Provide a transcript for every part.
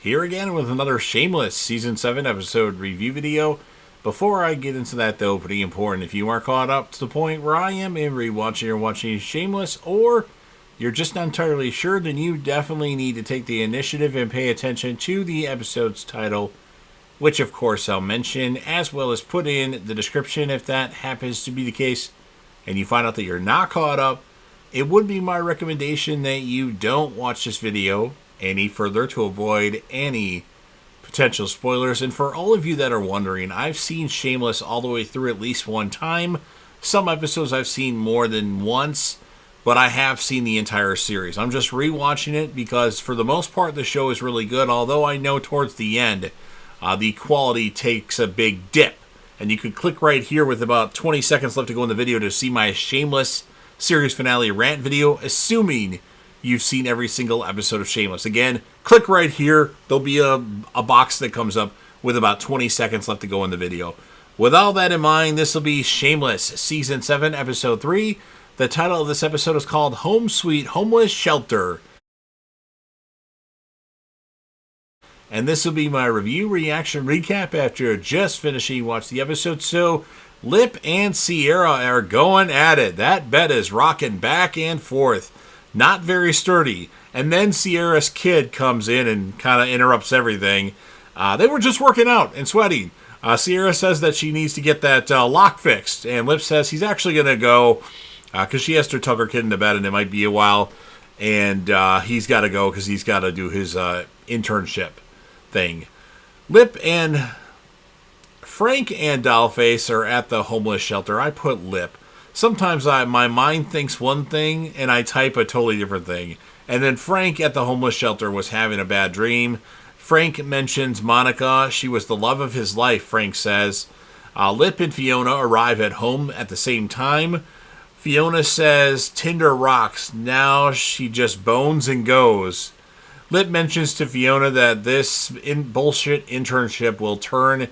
here again with another Shameless Season 7 episode review video. Before I get into that though, pretty important, if you are caught up to the point where I am in rewatching or watching Shameless, or you're just not entirely sure, then you definitely need to take the initiative and pay attention to the episode's title, which of course I'll mention, as well as put in the description if that happens to be the case, and you find out that you're not caught up. It would be my recommendation that you don't watch this video any further to avoid any potential spoilers. And for all of you that are wondering, I've seen Shameless all the way through at least one time. Some episodes I've seen more than once, but I have seen the entire series. I'm just rewatching it because for the most part the show is really good, although I know towards the end the quality takes a big dip. And you can click right here with about 20 seconds left to go in the video to see my Shameless series finale rant video, assuming you've seen every single episode of Shameless. Again, click right here. There'll be a box that comes up with about 20 seconds left to go in the video. With all that in mind, this will be Shameless Season 7, Episode 3. The title of this episode is called Home Sweet Homeless Shelter. And this will be my review, reaction, recap after just finishing watch the episode. So, Lip and Sierra are going at it. That bed is rocking back and forth. Not very sturdy. And then Sierra's kid comes in and kind of interrupts everything. They were just working out and sweating. Sierra says that she needs to get that lock fixed. And Lip says he's actually going to go because she has to tuck her kid into bed and it might be a while. And he's got to go because he's got to do his internship thing. Lip and Frank and Dollface are at the homeless shelter. I put Lip. Sometimes my mind thinks one thing and I type a totally different thing. And then Frank at the homeless shelter was having a bad dream. Frank mentions Monica. She was the love of his life, Frank says. Lip and Fiona arrive at home at the same time. Fiona says Tinder rocks. Now she just bones and goes. Lip mentions to Fiona that this bullshit internship will turn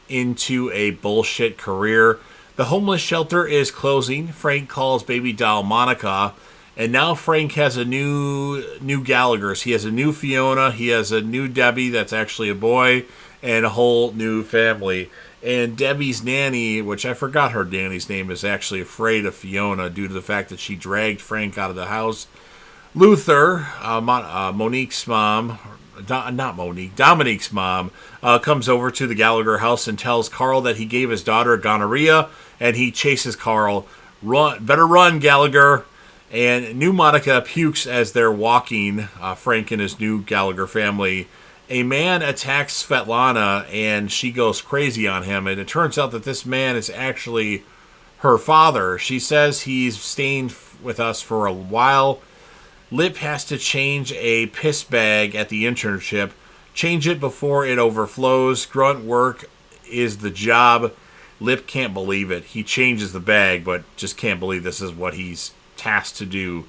into a bullshit career. The homeless shelter is closing. Frank calls baby doll Monica. And now Frank has a new Gallagher's. He has a new Fiona. He has a new Debbie that's actually a boy. And a whole new family. And Debbie's nanny, which I forgot her nanny's name, is actually afraid of Fiona due to the fact that she dragged Frank out of the house. Luther, Monique's mom, not Monique, Dominique's mom, comes over to the Gallagher house and tells Carl that he gave his daughter gonorrhea, and he chases Carl. Better run, Gallagher. And new Monica pukes as they're walking, Frank and his new Gallagher family. A man attacks Svetlana, and she goes crazy on him, and it turns out that this man is actually her father. She says he's staying with us for a while. Lip has to change a piss bag at the internship. Change it before it overflows. Grunt work is the job. Lip can't believe it. He changes the bag, but just can't believe this is what he's tasked to do.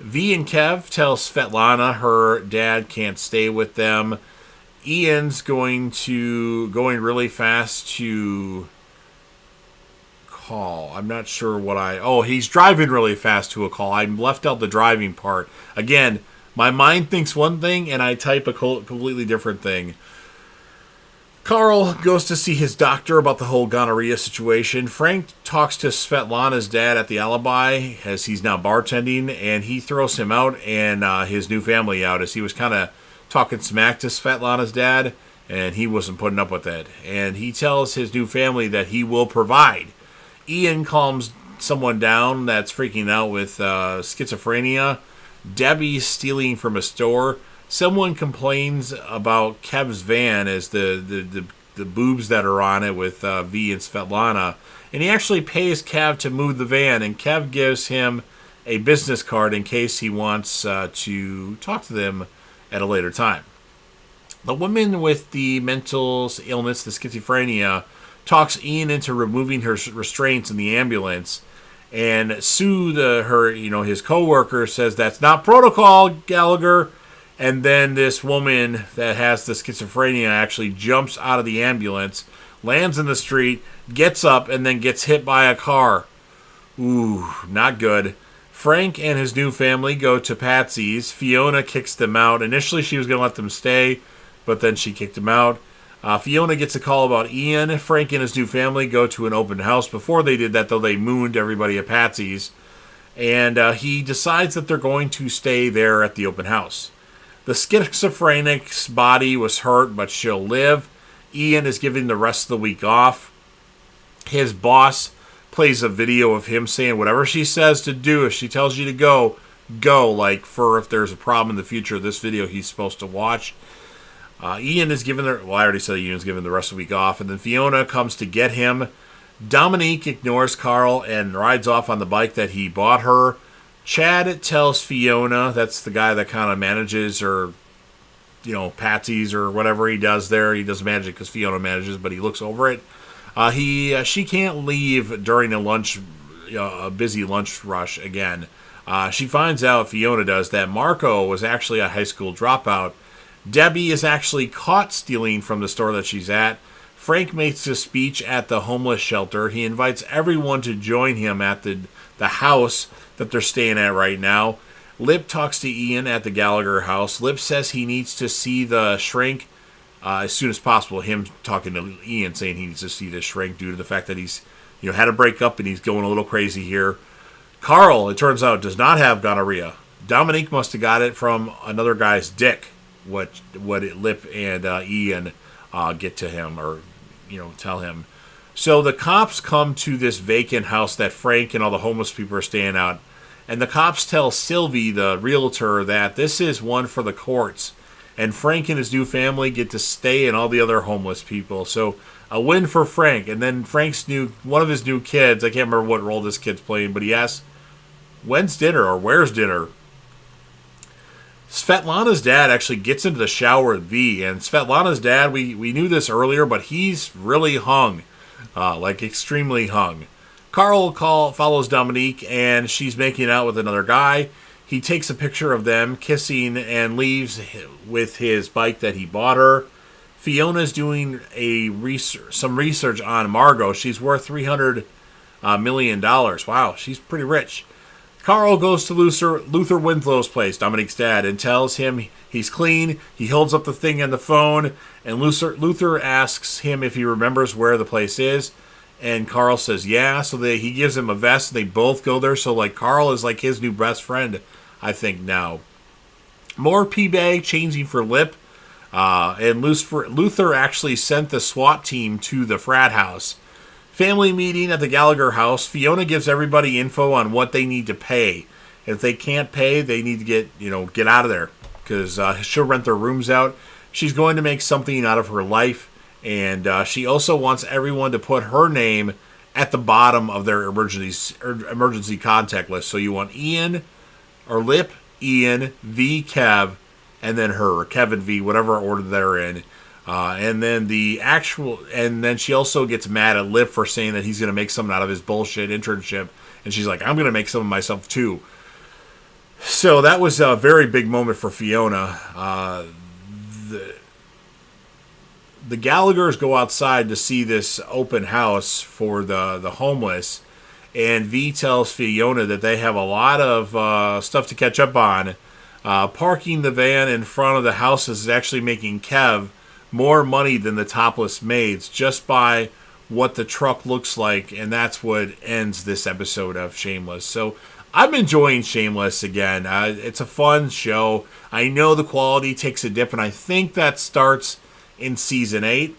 V and Kev tell Svetlana her dad can't stay with them. Ian's going really fast to call. I'm not sure what he's driving really fast to a call. I left out the driving part. Again, my mind thinks one thing and I type a completely different thing. Carl goes to see his doctor about the whole gonorrhea situation. Frank talks to Svetlana's dad at the Alibi as he's now bartending, and he throws him out and his new family out as he was kind of talking smack to Svetlana's dad, and he wasn't putting up with it. And he tells his new family that he will provide. Ian calms someone down that's freaking out with schizophrenia. Debbie's stealing from a store. Someone complains about Kev's van as the boobs that are on it with V and Svetlana. And he actually pays Kev to move the van, and Kev gives him a business card in case he wants to talk to them at a later time. The woman with the mental illness, the schizophrenia, talks Ian into removing her restraints in the ambulance, and Sue, his co-worker, says that's not protocol, Gallagher. And then this woman that has the schizophrenia actually jumps out of the ambulance, lands in the street, gets up, and then gets hit by a car. Ooh, not good. Frank and his new family go to Patsy's. Fiona kicks them out. Initially, she was going to let them stay, but then she kicked him out. Fiona gets a call about Ian. Frank and his new family go to an open house. Before they did that, though, they mooned everybody at Patsy's. And he decides that they're going to stay there at the open house. The schizophrenic's body was hurt, but she'll live. Ian is giving the rest of the week off. His boss plays a video of him saying whatever she says to do. If she tells you to go, go. Like, for if there's a problem in the future, this video he's supposed to watch. Ian is given I already said Ian's given the rest of the week off. And then Fiona comes to get him. Dominique ignores Carl and rides off on the bike that he bought her. Chad tells Fiona, that's the guy that kind of manages or, Patsy's or whatever he does there. He doesn't manage it because Fiona manages, but he looks over it. She can't leave during a busy lunch rush again. She finds out, Fiona does, that Marco was actually a high school dropout. Debbie is actually caught stealing from the store that she's at. Frank makes a speech at the homeless shelter. He invites everyone to join him at the house that they're staying at right now. Lip talks to Ian at the Gallagher house. Lip says he needs to see the shrink as soon as possible. Him talking to Ian saying he needs to see the shrink due to the fact that he's had a breakup and he's going a little crazy here. Carl, it turns out, does not have gonorrhea. Dominique must have got it from another guy's dick. What Lip and Ian get to him or tell him. So the cops come to this vacant house that Frank and all the homeless people are staying at, and the cops tell Sylvie, the realtor, that this is one for the courts, and Frank and his new family get to stay and all the other homeless people. So a win for Frank. And then one of his new kids, I can't remember what role this kid's playing, but he asks, when's dinner or where's dinner? Svetlana's dad actually gets into the shower with V, and Svetlana's dad, we knew this earlier, but he's really hung, extremely hung. Carl follows Dominique, and she's making out with another guy. He takes a picture of them kissing and leaves with his bike that he bought her. Fiona's doing some research on Margot. She's worth $300 million. Wow, she's pretty rich. Carl goes to Luther Winslow's place, Dominique's dad, and tells him he's clean. He holds up the thing on the phone, and Luther asks him if he remembers where the place is. And Carl says, yeah. So he gives him a vest, and they both go there. So, Carl is like his new best friend, I think, now. More P-Bag changing for Lip. And Luther actually sent the SWAT team to the frat house. Family meeting at the Gallagher house. Fiona gives everybody info on what they need to pay. If they can't pay, they need to get out of there because she'll rent their rooms out. She's going to make something out of her life, and she also wants everyone to put her name at the bottom of their emergency contact list. So you want Ian or Lip, Ian, V, Kev, and then her, Kevin V, whatever order they're in. And then she also gets mad at Lip for saying that he's going to make something out of his bullshit internship. And she's like, I'm going to make something myself too. So that was a very big moment for Fiona. The Gallaghers go outside to see this open house for the homeless. And V tells Fiona that they have a lot of stuff to catch up on. Parking the van in front of the house is actually making Kev more money than the topless maids just by what the truck looks like, and that's what ends this episode of Shameless. So I'm enjoying Shameless again. It's a fun show. I know the quality takes a dip, and I think that starts in season 8,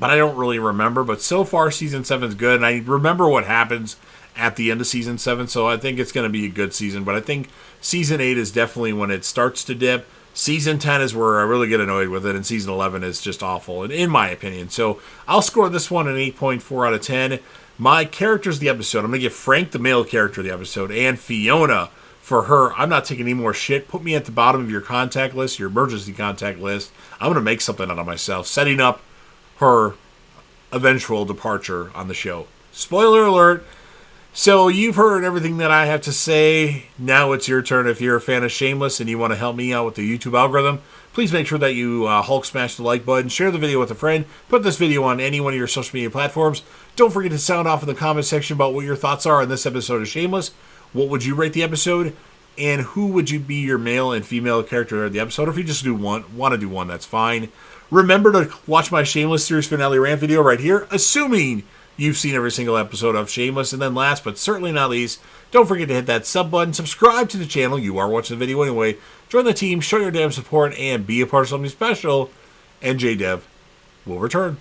but I don't really remember. But so far, season 7 is good, and I remember what happens at the end of season 7, so I think it's going to be a good season. But I think season 8 is definitely when it starts to dip. Season 10 is where I really get annoyed with it, and season 11 is just awful, in my opinion. So I'll score this one an 8.4 out of 10. My characters of the episode, I'm going to give Frank the male character of the episode, and Fiona for her. I'm not taking any more shit. Put me at the bottom of your contact list, your emergency contact list. I'm going to make something out of myself, setting up her eventual departure on the show. Spoiler alert. So you've heard everything that I have to say. Now it's your turn. If you're a fan of Shameless and you want to help me out with the YouTube algorithm, please make sure that you Hulk smash the like button, share the video with a friend, put this video on any one of your social media platforms. Don't forget to sound off in the comment section about what your thoughts are on this episode of Shameless. What would you rate the episode? and who would you be your male and female character of the episode. Or if you just want to do one, that's fine. Remember to watch my Shameless series finale rant video right here, assuming you've seen every single episode of Shameless. And then last but certainly not least, don't forget to hit that sub button, subscribe to the channel. You are watching the video anyway. Join the team, show your damn support, and be a part of something special. And JDev will return.